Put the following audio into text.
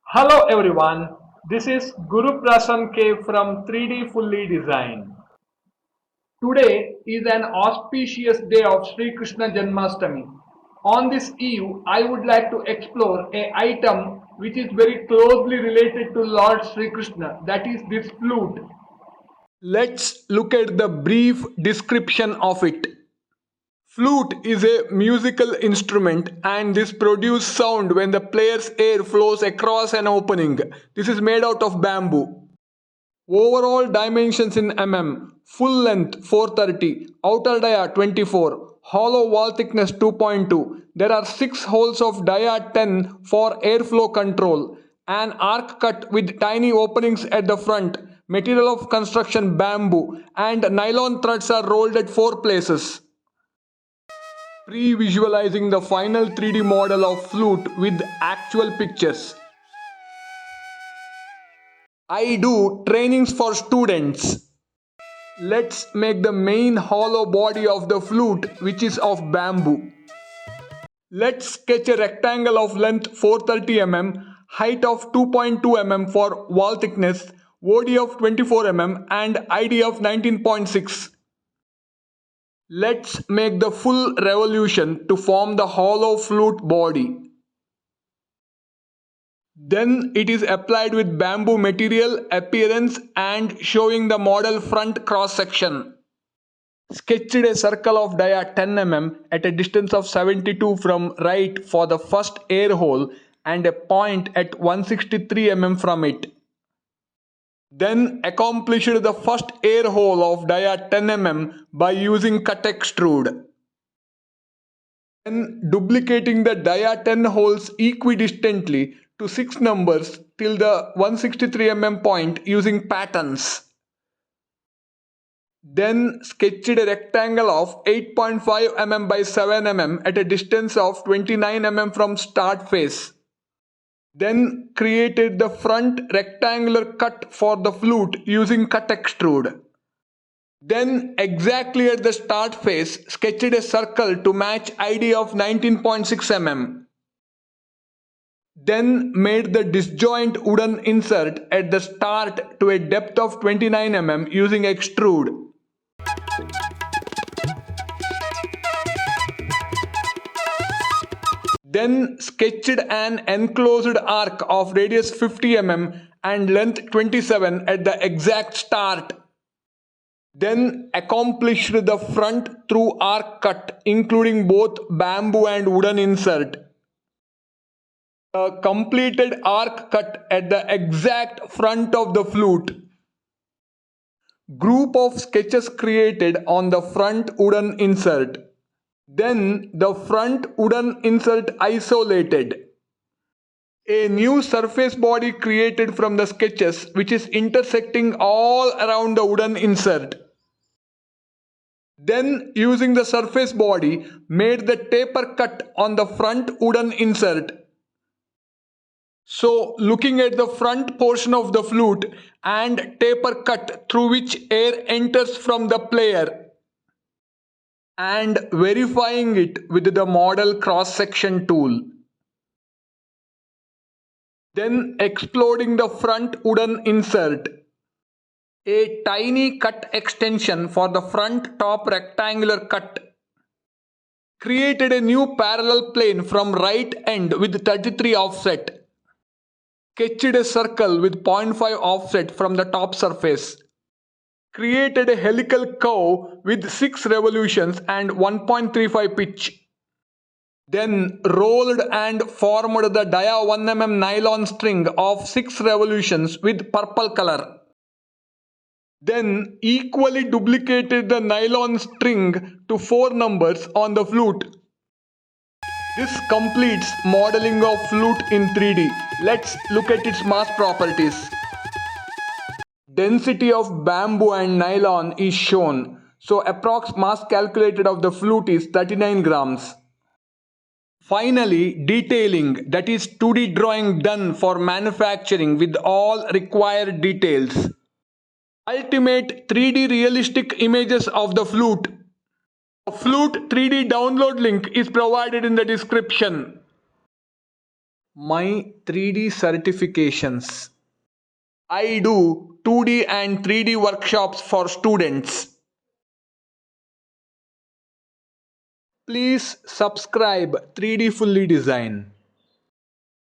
Hello everyone, this is Guru Prasan K from 3D Fully Design. Today is an auspicious day of Sri Krishna Janmashtami. On this eve, I would like to explore a item which is very closely related to Lord Sri Krishna, that is this flute. Let's look at the brief description of it. Flute is a musical instrument and this produces sound when the player's air flows across an opening. This is made out of bamboo. Overall dimensions in mm: full length 430, outer dia 24, hollow wall thickness 2.2. There are 6 holes of dia 10 for airflow control. An arc cut with tiny openings at the front. Material of construction bamboo and nylon threads are rolled at 4 places. Pre-visualizing the final 3D model of flute with actual pictures. I do trainings for students. Let's make the main hollow body of the flute, which is of bamboo. Let's sketch a rectangle of length 430 mm, height of 2.2 mm for wall thickness, OD of 24 mm and ID of 19.6. Let's make the full revolution to form the hollow flute body. Then it is applied with bamboo material, appearance and showing the model front cross section. Sketched a circle of dia 10 mm at a distance of 72 from right for the first air hole and a point at 163 mm from it. Then accomplished the first air hole of dia 10 mm by using cut extrude. Then duplicating the dia 10 holes equidistantly to 6 numbers till the 163 mm point using patterns. Then sketched a rectangle of 8.5 mm by 7 mm at a distance of 29 mm from start face. Then created the front rectangular cut for the flute using cut extrude. Then exactly at the start face sketched a circle to match ID of 19.6 mm. Then made the disjoint wooden insert at the start to a depth of 29 mm using extrude. Then sketched an enclosed arc of radius 50 mm and length 27 at the exact start. Then accomplished the front through arc cut including both bamboo and wooden insert. A completed arc cut at the exact front of the flute. Group of sketches created on the front wooden insert. Then the front wooden insert isolated. A new surface body created from the sketches which is intersecting all around the wooden insert. Then using the surface body made the taper cut on the front wooden insert. So looking at the front portion of the flute and taper cut through which air enters from the player and verifying it with the model cross section tool. Then exploding the front wooden insert. A tiny cut extension for the front top rectangular cut. Created a new parallel plane from right end with 33 offset. Sketched a circle with 0.5 offset from the top surface. Created a helical curve with 6 revolutions and 1.35 pitch. Then rolled and formed the dia 1 mm nylon string of 6 revolutions with purple color. Then equally duplicated the nylon string to 4 numbers on the flute. This completes modeling of flute in 3D. Let's look at its mass properties. Density of bamboo and nylon is shown. So approx mass calculated of the flute is 39 grams. Finally, detailing, that is 2D drawing done for manufacturing with all required details. Ultimate 3D realistic images of the flute. The flute 3D download link is provided in the description. My 3D certifications. I do 2D and 3D workshops for students. Please subscribe 3D Fully Design.